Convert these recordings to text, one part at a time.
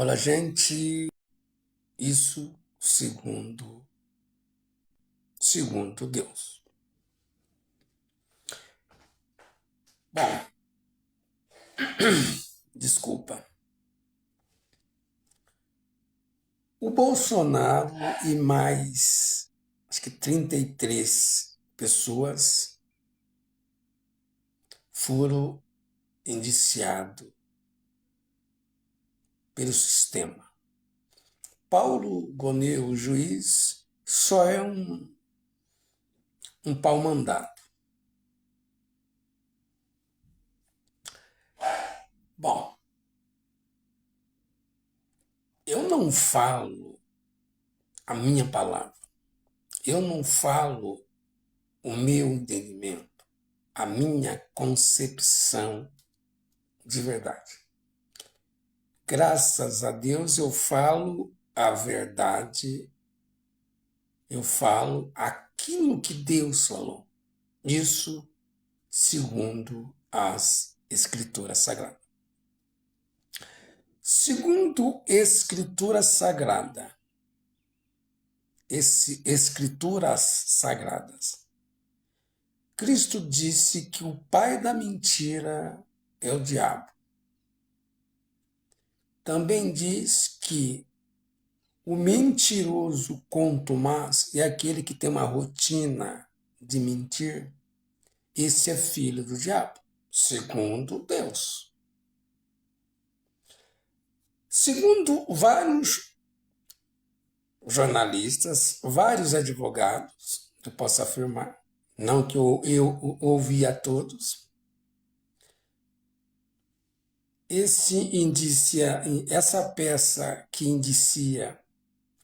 Olha, gente, isso segundo Deus. Bom, desculpa. O Bolsonaro e mais, acho que 33 pessoas foram indiciados pelo sistema. Paulo Gonet, o juiz, só é um pau-mandado. Bom, eu não falo a minha palavra, eu não falo o meu entendimento, a minha concepção de verdade. Graças a Deus eu falo a verdade, eu falo aquilo que Deus falou. Isso segundo as Escrituras Sagradas. Segundo Escritura Sagrada, Escrituras Sagradas, Cristo disse que o pai da mentira é o diabo. Também diz que o mentiroso contumaz é aquele que tem uma rotina de mentir. Esse é filho do diabo, segundo Deus. Segundo vários jornalistas, vários advogados, eu posso afirmar, não que eu ouvi a todos, essa peça que indicia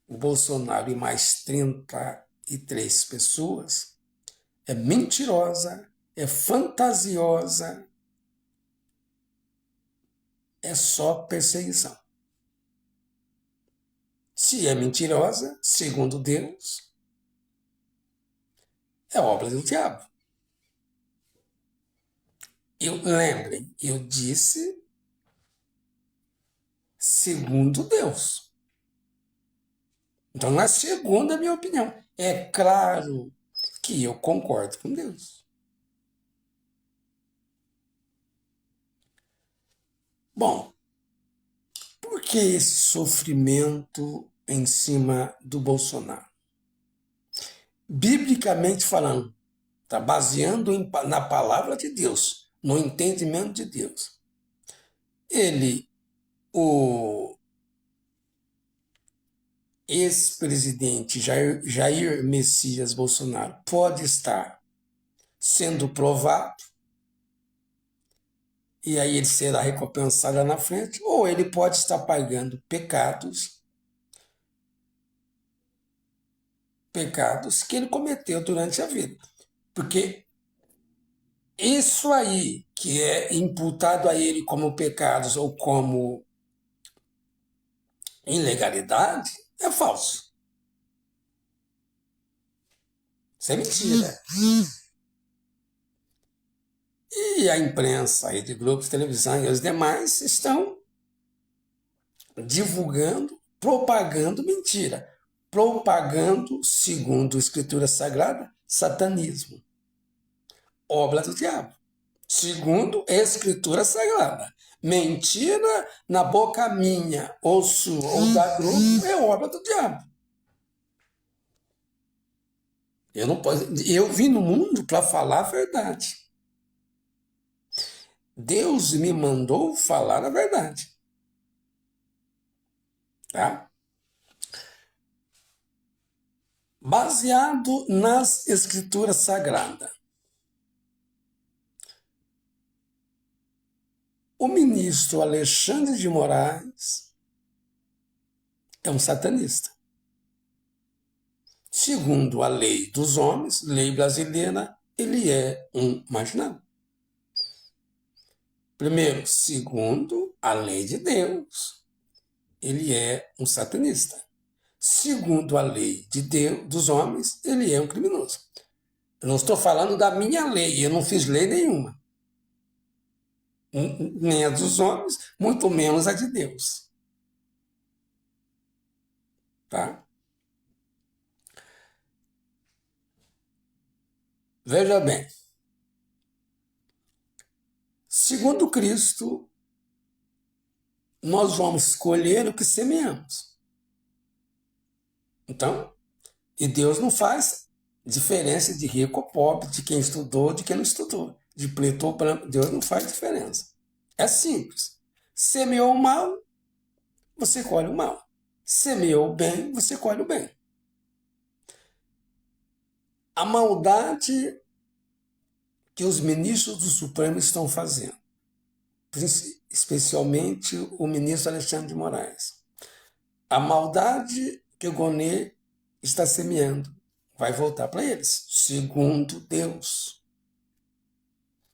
o Bolsonaro e mais 33 pessoas é mentirosa, é fantasiosa, é só perseguição. Se é mentirosa, segundo Deus, é obra do diabo. Lembrem, eu disse segundo Deus. Então, não é segundo a minha opinião. É claro que eu concordo com Deus. Bom, por que esse sofrimento em cima do Bolsonaro? Biblicamente falando, está baseando na palavra de Deus, no entendimento de Deus. O ex-presidente Jair Messias Bolsonaro pode estar sendo provado e aí ele será recompensado lá na frente, ou ele pode estar pagando pecados que ele cometeu durante a vida. Porque isso aí que é imputado a ele como pecados ou como ilegalidade é falso. Isso é mentira. E a imprensa, a Rede Globo de televisão e os demais estão divulgando, propagando mentira. Propagando, segundo a Escritura Sagrada, satanismo. Obra do diabo. Segundo a Escritura Sagrada. Mentira na boca minha, ou sua, ou da grupo, é obra do diabo. Eu vim no mundo para falar a verdade. Deus me mandou falar a verdade. Tá? Baseado nas Escrituras Sagradas. O ministro Alexandre de Moraes é um satanista. Segundo a lei dos homens, lei brasileira, ele é um marginal. Primeiro, segundo a lei de Deus, ele é um satanista. Segundo a lei de Deus, dos homens, ele é um criminoso. Eu não estou falando da minha lei, eu não fiz lei nenhuma. Nem a dos homens, muito menos a de Deus. tá? Veja bem, segundo Cristo, nós vamos escolher o que semeamos. Então, e Deus não faz diferença de rico ou pobre, de quem estudou, de quem não estudou, de preto ou branco. Deus não faz diferença. É simples. Semeou o mal, você colhe o mal. Semeou o bem, você colhe o bem. A maldade que os ministros do Supremo estão fazendo, especialmente o ministro Alexandre de Moraes. A maldade que o Gonê está semeando vai voltar para eles, segundo Deus,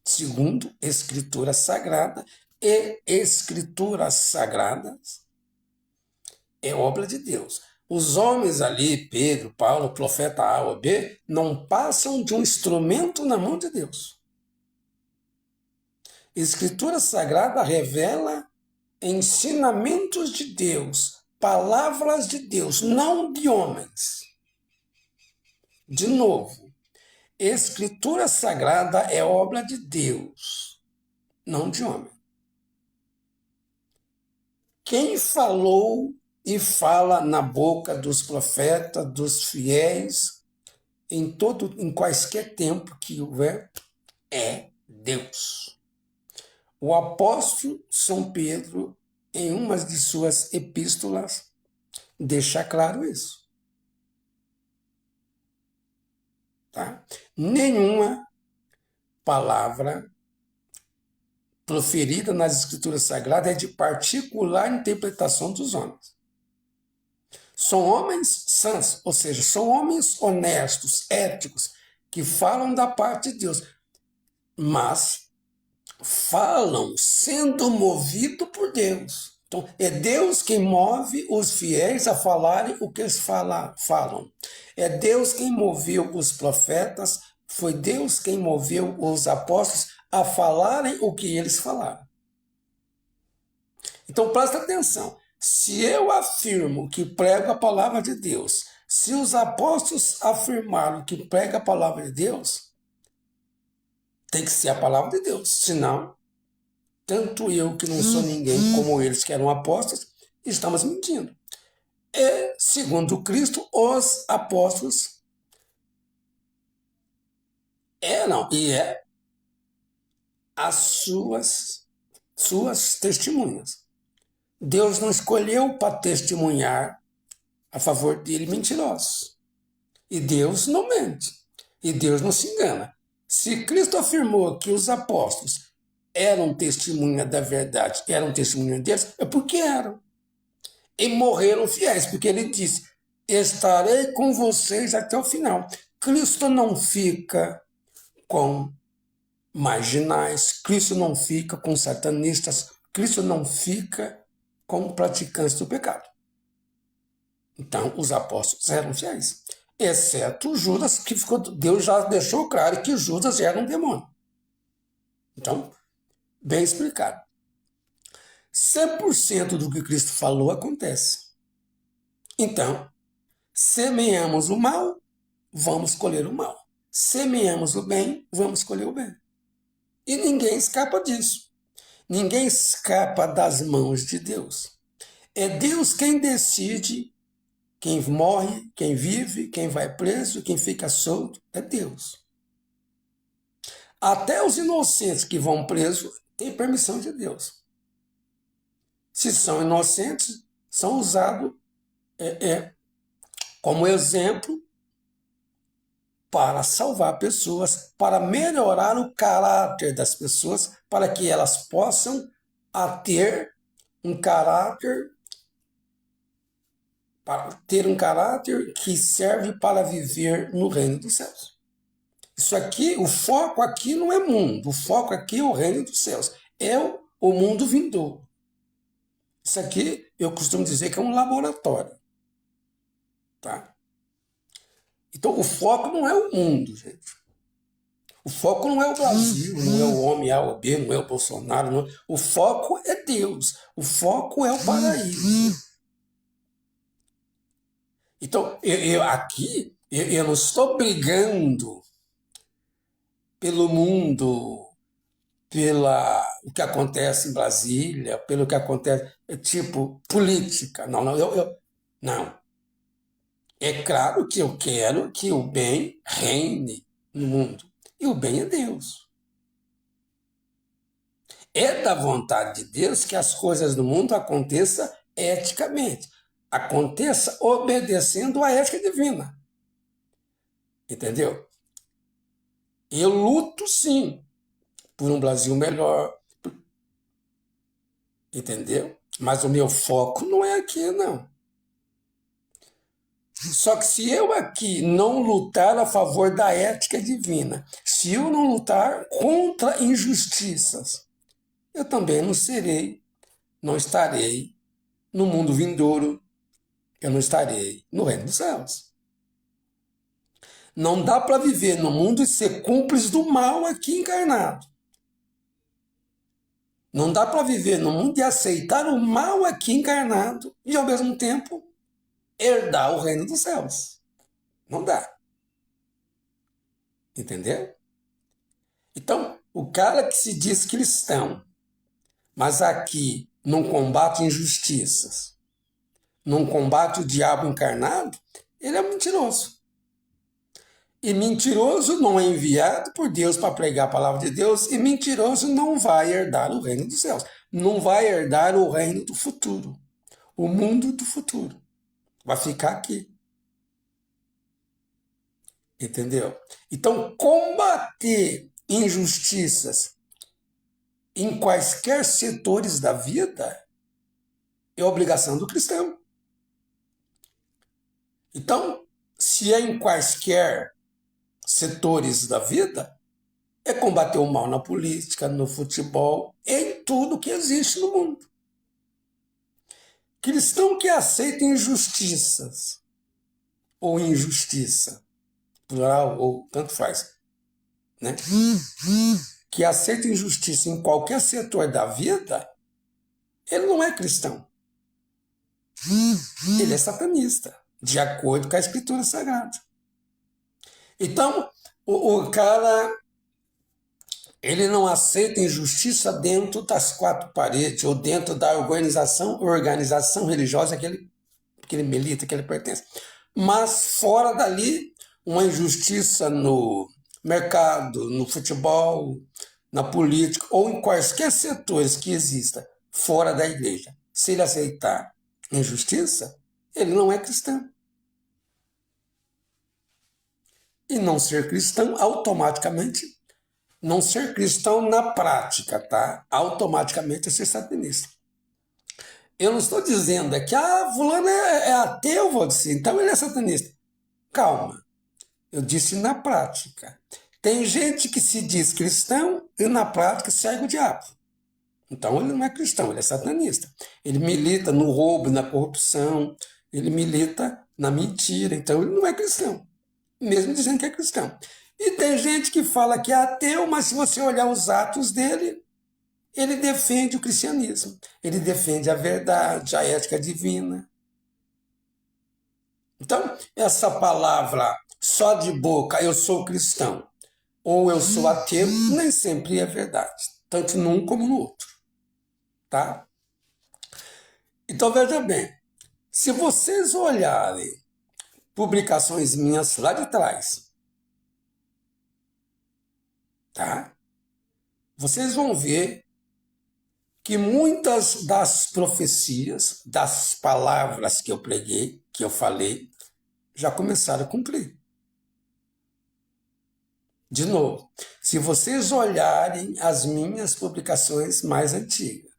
segundo Escritura Sagrada, e Escrituras Sagradas é obra de Deus. Os homens ali, Pedro, Paulo, profeta A ou B, não passam de um instrumento na mão de Deus. Escritura Sagrada revela ensinamentos de Deus, palavras de Deus, não de homens. De novo, Escritura Sagrada é obra de Deus, não de homem. Quem falou e fala na boca dos profetas, dos fiéis, em quaisquer tempo que houver, é Deus. O apóstolo São Pedro, em uma de suas epístolas, deixa claro isso. Tá? Nenhuma palavra proferida nas Escrituras Sagradas é de particular interpretação dos homens. São homens sãos, ou seja, são homens honestos, éticos, que falam da parte de Deus, mas falam sendo movidos por Deus. Então, é Deus quem move os fiéis a falarem o que eles falam. É Deus quem moveu os profetas, foi Deus quem moveu os apóstolos a falarem o que eles falaram. Então, presta atenção. Se eu afirmo que prego a palavra de Deus, se os apóstolos afirmaram que prega a palavra de Deus, tem que ser a palavra de Deus. Senão, tanto eu que não sou ninguém, como eles que eram apóstolos, estamos mentindo. E, segundo Cristo, os apóstolos eram e é as suas testemunhas. Deus não escolheu para testemunhar a favor dele mentirosos. E Deus não mente. E Deus não se engana. Se Cristo afirmou que os apóstolos eram testemunha da verdade, eram testemunha deles, é porque eram. E morreram fiéis, porque ele disse, estarei com vocês até o final. Cristo não fica com marginais, Cristo não fica com satanistas, Cristo não fica com praticantes do pecado. Então, os apóstolos eram fiéis, exceto Judas, que Deus já deixou claro que Judas era um demônio. Então, bem explicado. 100% do que Cristo falou acontece. Então, semeamos o mal, vamos colher o mal. Semeamos o bem, vamos colher o bem. E ninguém escapa disso. Ninguém escapa das mãos de Deus. É Deus quem decide quem morre, quem vive, quem vai preso, quem fica solto. É Deus. Até os inocentes que vão presos têm permissão de Deus. Se são inocentes, são usados como exemplo para salvar pessoas, para melhorar o caráter das pessoas, para que elas possam ter um caráter que serve para viver no reino dos céus. Isso aqui, o foco aqui não é mundo, o foco aqui é o reino dos céus, é o mundo vindouro. Isso aqui eu costumo dizer que é um laboratório, tá? Então, o foco não é o mundo, gente. O foco não é o Brasil, não é o homem A ou B, não é o Bolsonaro. Não. O foco é Deus. O foco é o paraíso. Então, eu não estou brigando pelo mundo, pela o que acontece em Brasília, pelo que acontece, tipo, política. Não, não, não. É claro que eu quero que o bem reine no mundo. E o bem é Deus. É da vontade de Deus que as coisas do mundo aconteçam eticamente. Aconteça obedecendo à ética divina. Entendeu? Eu luto, sim, por um Brasil melhor. Entendeu? Mas o meu foco não é aqui, não. Só que se eu aqui não lutar a favor da ética divina, se eu não lutar contra injustiças, eu também não estarei no mundo vindouro, eu não estarei no reino dos céus. Não dá para viver no mundo e ser cúmplice do mal aqui encarnado. Não dá para viver no mundo e aceitar o mal aqui encarnado e, ao mesmo tempo, herdar o reino dos céus. Não dá. Entendeu? Então, o cara que se diz cristão, mas aqui não combate injustiças, não combate o diabo encarnado, ele é mentiroso. E mentiroso não é enviado por Deus para pregar a palavra de Deus, e mentiroso não vai herdar o reino dos céus. Não vai herdar o reino do futuro, o mundo do futuro. Vai ficar aqui. Entendeu? Então, combater injustiças em quaisquer setores da vida é obrigação do cristão. Então, se é em quaisquer setores da vida, é combater o mal na política, no futebol, em tudo que existe no mundo. Cristão que aceita injustiças, ou injustiça, plural ou tanto faz, né? Que aceita injustiça em qualquer setor da vida, ele não é cristão. Ele é satanista, de acordo com a Escritura Sagrada. Então, o cara, ele não aceita injustiça dentro das quatro paredes ou dentro da organização religiosa que ele milita, que ele pertence. Mas fora dali, uma injustiça no mercado, no futebol, na política ou em quaisquer setores que exista fora da igreja. Se ele aceitar injustiça, ele não é cristão. E não ser cristão, automaticamente, não ser cristão na prática, tá? Automaticamente é ser satanista. Eu não estou dizendo que fulano é ateu, vou dizer, então ele é satanista. Calma, eu disse na prática. Tem gente que se diz cristão e na prática segue o diabo. Então ele não é cristão, ele é satanista. Ele milita no roubo, na corrupção, ele milita na mentira, então ele não é cristão, mesmo dizendo que é cristão. E tem gente que fala que é ateu, mas se você olhar os atos dele, ele defende o cristianismo, ele defende a verdade, a ética divina. Então, essa palavra só de boca, eu sou cristão, ou eu sou ateu, nem sempre é verdade, tanto num como no outro, tá? Então, veja bem, se vocês olharem publicações minhas lá de trás, tá? Vocês vão ver que muitas das profecias, das palavras que eu preguei, que eu falei, já começaram a cumprir. De novo, se vocês olharem as minhas publicações mais antigas,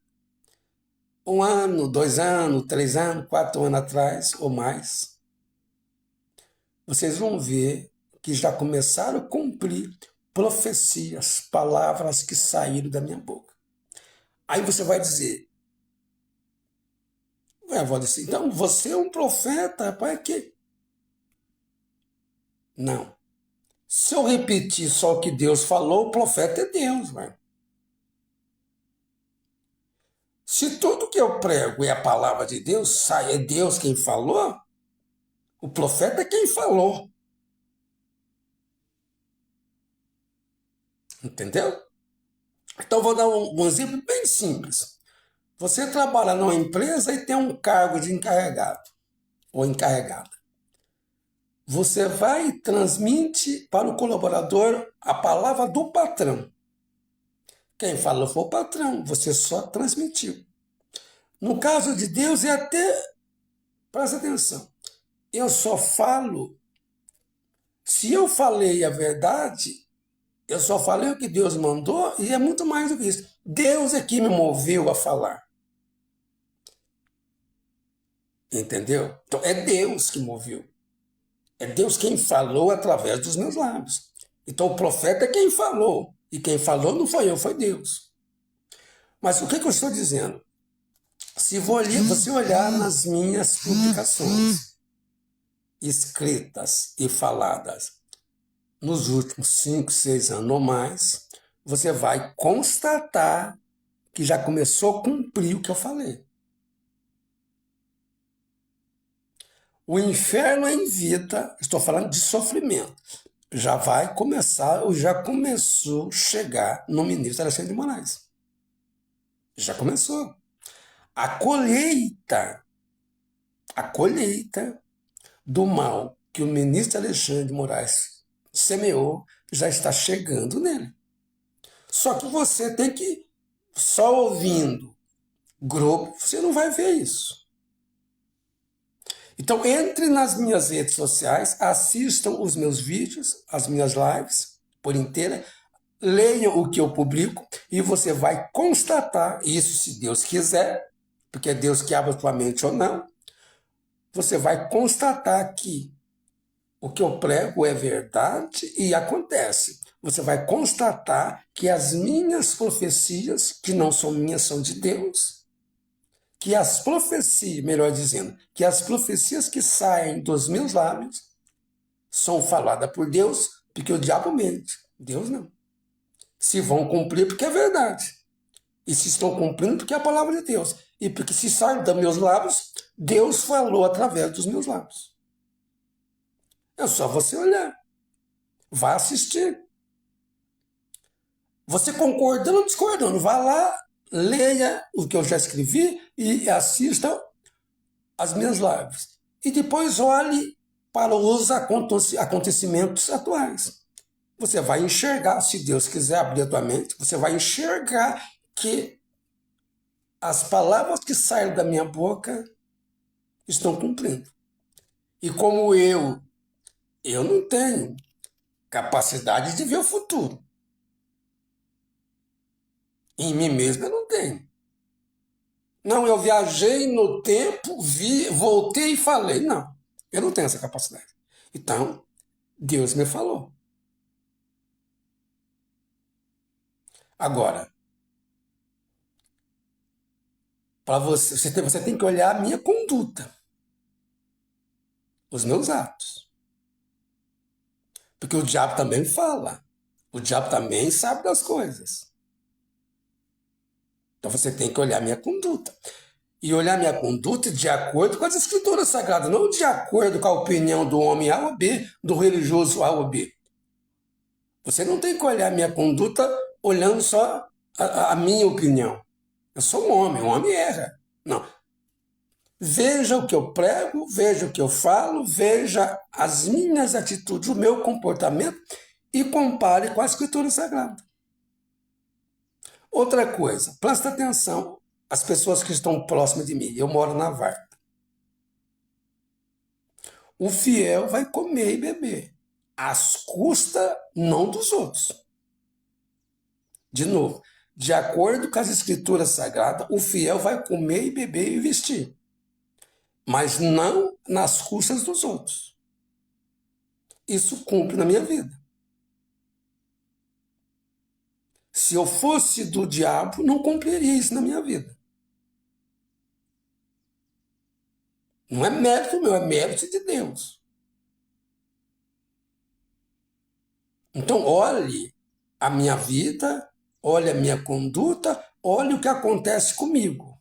1 ano, 2 anos, 3 anos, 4 anos atrás ou mais, vocês vão ver que já começaram a cumprir profecias, palavras que saíram da minha boca. Aí você vai dizer, então você é um profeta, rapaz, que? Não. Se eu repetir só o que Deus falou, o profeta é Deus, velho. Se tudo que eu prego é a palavra de Deus, é Deus quem falou, O profeta é quem falou. Entendeu? Então, vou dar um exemplo bem simples. Você trabalha numa empresa e tem um cargo de encarregado ou encarregada. Você vai e transmite para o colaborador a palavra do patrão. Quem falou foi o patrão, você só transmitiu. No caso de Deus, é até, presta atenção, eu só falo, se eu falei a verdade, eu só falei o que Deus mandou e é muito mais do que isso. Deus é que me moveu a falar. Entendeu? Então é Deus que moveu. É Deus quem falou através dos meus lábios. Então o profeta é quem falou. E quem falou não foi eu, foi Deus. Mas o que eu estou dizendo? Se você olhar nas minhas publicações, escritas e faladas, nos últimos 5, 6 anos ou mais, você vai constatar que já começou a cumprir o que eu falei. O inferno em vida, estou falando de sofrimento, já vai começar, ou já começou a chegar no ministro Alexandre de Moraes. Já começou. A colheita do mal que o ministro Alexandre de Moraes semeou já está chegando nele. Só que você tem que, só ouvindo grupo, você não vai ver isso. Então, entre nas minhas redes sociais, assistam os meus vídeos, as minhas lives por inteira, leiam o que eu publico e você vai constatar isso, se Deus quiser, porque é Deus que abre a tua mente ou não, você vai constatar que o que eu prego é verdade e acontece. Você vai constatar que as minhas profecias, que não são minhas, são de Deus, que as profecias, melhor dizendo, que as profecias que saem dos meus lábios são faladas por Deus, porque o diabo mente, Deus não. Se vão cumprir, porque é verdade. E se estão cumprindo, porque é a palavra de Deus. E porque se sai dos meus lábios, Deus falou através dos meus lábios. É só você olhar. Vai assistir. Você concordando ou discordando, vá lá, leia o que eu já escrevi e assista as minhas lives. E depois olhe para os acontecimentos atuais. Você vai enxergar, se Deus quiser abrir a tua mente, você vai enxergar que as palavras que saem da minha boca estão cumprindo. E como eu não tenho capacidade de ver o futuro. Em mim mesmo eu não tenho. Não, eu viajei no tempo, vi, voltei e falei. Não, eu não tenho essa capacidade. Então, Deus me falou. Agora, para você tem que olhar a minha conduta, os meus atos. Porque o diabo também fala. O diabo também sabe das coisas. Então você tem que olhar a minha conduta. E olhar a minha conduta de acordo com as escrituras sagradas, não de acordo com a opinião do homem A ou B, do religioso A ou B. Você não tem que olhar a minha conduta olhando só a minha opinião. Eu sou um homem erra. Não. Veja o que eu prego, veja o que eu falo, veja as minhas atitudes, o meu comportamento e compare com a escritura sagrada. Outra coisa, presta atenção, as pessoas que estão próximas de mim. Eu moro na Varta. O fiel vai comer e beber, às custas não dos outros. De novo, de acordo com as escrituras sagradas, o fiel vai comer e beber e vestir, mas não nas custas dos outros. Isso cumpre na minha vida. Se eu fosse do diabo, não cumpriria isso na minha vida. Não é mérito meu, é mérito de Deus. Então, olhe a minha vida, olhe a minha conduta, olhe o que acontece comigo.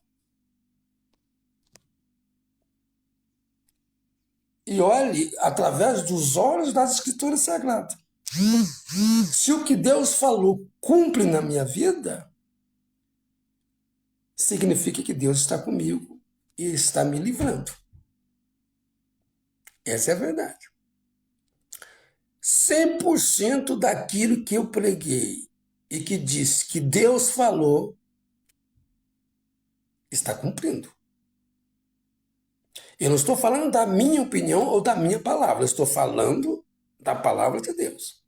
e olhe através dos olhos das Escrituras Sagradas. Se o que Deus falou cumpre na minha vida, significa que Deus está comigo e está me livrando. Essa é a verdade. 100% daquilo que eu preguei e que disse que Deus falou, está cumprindo. Eu não estou falando da minha opinião ou da minha palavra, eu estou falando da palavra de Deus.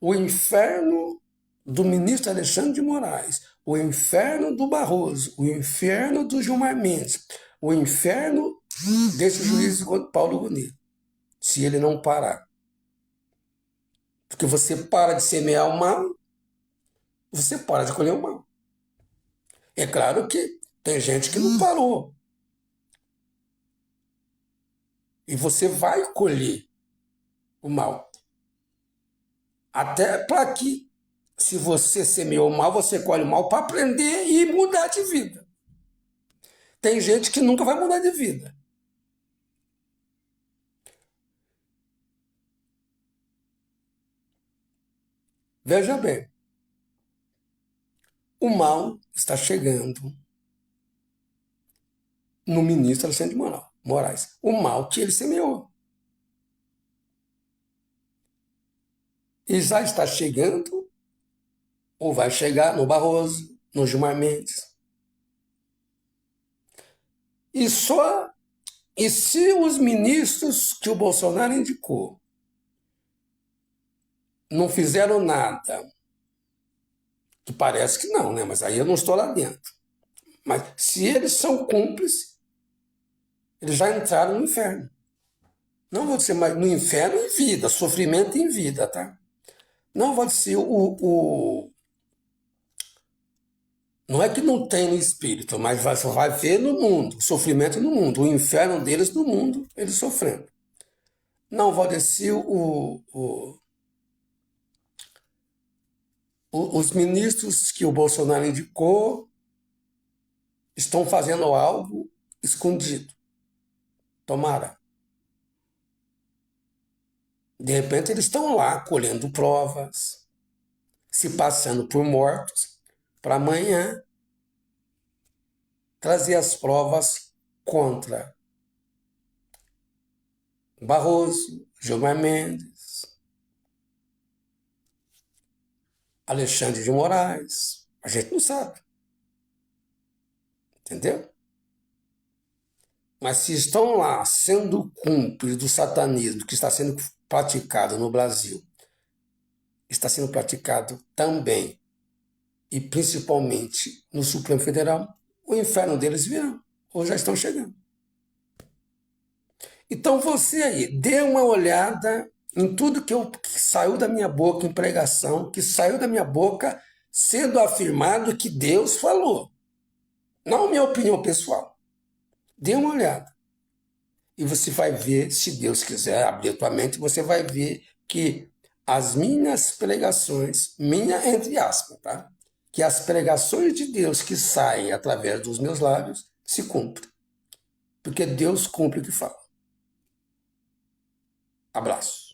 O inferno do ministro Alexandre de Moraes, o inferno do Barroso, o inferno do Gilmar Mendes, o inferno desse juiz Paulo Gonet, se ele não parar. Porque você para de semear o mal, você para de colher o mal. É claro que tem gente que não parou. E você vai colher o mal. Até para que, se você semeou o mal, você colhe o mal para aprender e mudar de vida. Tem gente que nunca vai mudar de vida. Veja bem, o mal está chegando no ministro Alexandre de Moraes. O mal que ele semeou. E já está chegando, ou vai chegar no Barroso, no Gilmar Mendes. E se os ministros que o Bolsonaro indicou não fizeram nada, que parece que não, né? Mas aí eu não estou lá dentro. Mas se eles são cúmplices, eles já entraram no inferno. Não vou dizer mais no inferno em vida, sofrimento em vida, tá? Não vou dizer não é que não tem no espírito, mas vai ver no mundo, sofrimento no mundo, o inferno deles no mundo, eles sofrendo. Não vou dizer os ministros que o Bolsonaro indicou estão fazendo algo escondido. Tomara. De repente eles estão lá colhendo provas, se passando por mortos, para amanhã trazer as provas contra Barroso, Gilmar Mendes, Alexandre de Moraes. A gente não sabe. Entendeu? Mas se estão lá sendo cúmplices do satanismo que está sendo praticado no Brasil, está sendo praticado também e principalmente no Supremo Federal, o inferno deles virá, ou já estão chegando. Então você aí, dê uma olhada em tudo que saiu da minha boca em pregação, que saiu da minha boca sendo afirmado que Deus falou. Não minha opinião pessoal. Dê uma olhada. E você vai ver, se Deus quiser abrir a tua mente, você vai ver que as minhas pregações, minha entre aspas, tá? Que as pregações de Deus que saem através dos meus lábios se cumprem. Porque Deus cumpre o que fala. Abraço.